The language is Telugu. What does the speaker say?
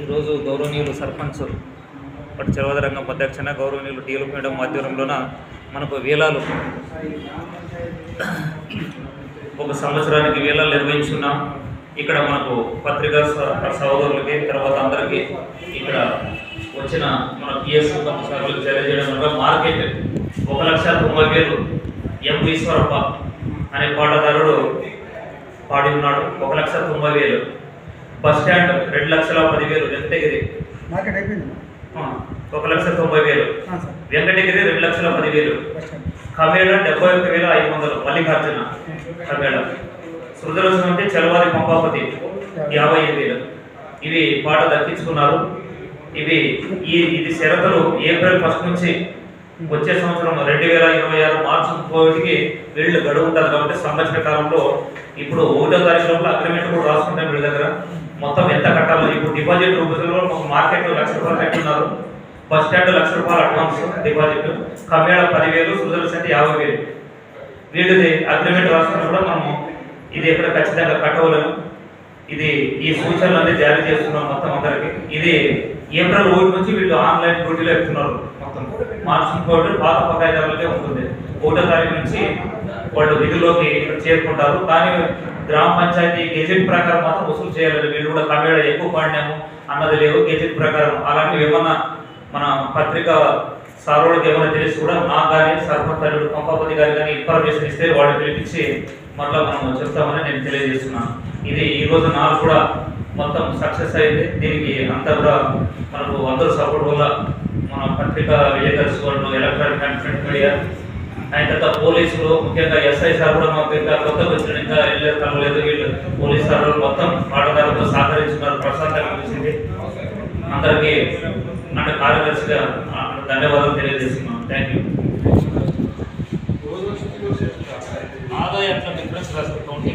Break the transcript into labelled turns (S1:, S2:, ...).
S1: ఈరోజు గౌరవనీయులు సర్పంచ్ పట్టు చలవదరంగం అధ్యక్షన గౌరవనీయులు టీఎల్పీ మేడం ఆధ్వర్యంలోన మనకు వేలాలు ఒక సంవత్సరానికి వేలాలు నిర్వహించున్నాం. ఇక్కడ మనకు పత్రికా సహోదరులకి తర్వాత అందరికీ ఇక్కడ వచ్చిన మన పిఎస్ సార్లకు తెలియజేయడం మార్కెట్ 1,90,000 ఎం ఈశ్వరప్ప అనే పాటదారుడు పాడి ఉన్నాడు. 1,90,000. బస్ స్టాండ్ 2,10,000 వెంకటగిరి 1,90,000 వెంకటగిరి 2,10,000 కమేళ 71,500 మల్లికార్జున కమేళ సృజలసం అంటే చలవాది పంపాపతి 55,000 ఇవి పాట దక్కించుకున్నారు. ఇది షరతులు ఏప్రిల్ 1 నుంచి వచ్చే సంవత్సరం 2026 మార్చి 30కి వీళ్ళు గడువు ఉంటుంది కాబట్టి సంవత్సర కాలంలో ఇప్పుడు 1వ తారీఖు లోపల అగ్రిమెంట్ కూడా రాసుకుంటాం. వీళ్ళ దగ్గర మొత్తం ఎంత కట్టాలో ఇప్పుడు డిపాజిట్ రూపంలో మార్కెట్ ₹1,00,000 కట్టున్నారు. బస్ స్టాండ్ ₹1,00,000 అడ్వాన్స్ డిపాజిట్, కమేళ 10,000, సృజలస్ అంటే 50,000. వీళ్ళది అగ్రిమెంట్ రాసుకుని కూడా మనము ఇది ఎక్కడ ఖచ్చితంగా కట్టవలేము. ఈ సూచనలన్నీ జారీ చేస్తున్నాం మొత్తం అందరికి. ఇది ఏప్రిల్ 1 నుంచి వీళ్ళు ఆన్లైన్ డ్యూటీలో ఎక్కుతున్నారు. మొత్తం మార్చి 30 పాత పకాయిదారులకే ఉంటుంది. 1వ తారీఖు నుంచి వాళ్ళు విధుల్లోకి చేరుకుంటారు. కానీ గ్రామ పంచాయతీ గెజెట్ ప్రకారం మాత్రం వసూలు చేయాలి. వీళ్ళు కూడా కమేళ ఎక్కువ పాడినాము అన్నది లేదు. గెజెట్ ప్రకారం అలాంటివి ఏమన్నా మన పత్రికా సార్వడికి ఏమైనా తెలిసి కూడా నాకు కానీ సర్పంచ్ అల్లుడు పంపాపతి గారు కానీ ఇన్ఫర్మేషన్ ఇస్తే వాళ్ళు పిలిపించి మళ్ళీ మనం చెప్తామని నేను తెలియజేస్తున్నాను. ఇది ఈరోజు నాకు కూడా మొత్తం సక్సెస్ అయింది. దీనికి అంతా కూడా మనకు అందరూ సపోర్ట్ వల్ల మన పత్రికా విలేకర్స్ వాళ్ళు, ఎలక్ట్రానిక్ అండ్ ప్రింట్ మీడియా, ఆయన తర్వాత పోలీసులు, ముఖ్యంగా ఎస్ఐ సార్ కూడా మాకు ఇంకా కొత్తగా వచ్చిన ఇంకా వెళ్ళలేదు కలవలేదు. వీళ్ళు పోలీస్ సార్ మొత్తం పాటదారులతో సహకరించున్నారు. ప్రశాంతంగా వచ్చింది. అందరికీ అంటే కార్యదర్శిగా ధన్యవాదాలు తెలియజేస్తున్నాను. Thank you. ఆదాయ డిఫరెన్స్ రాస్తారు 9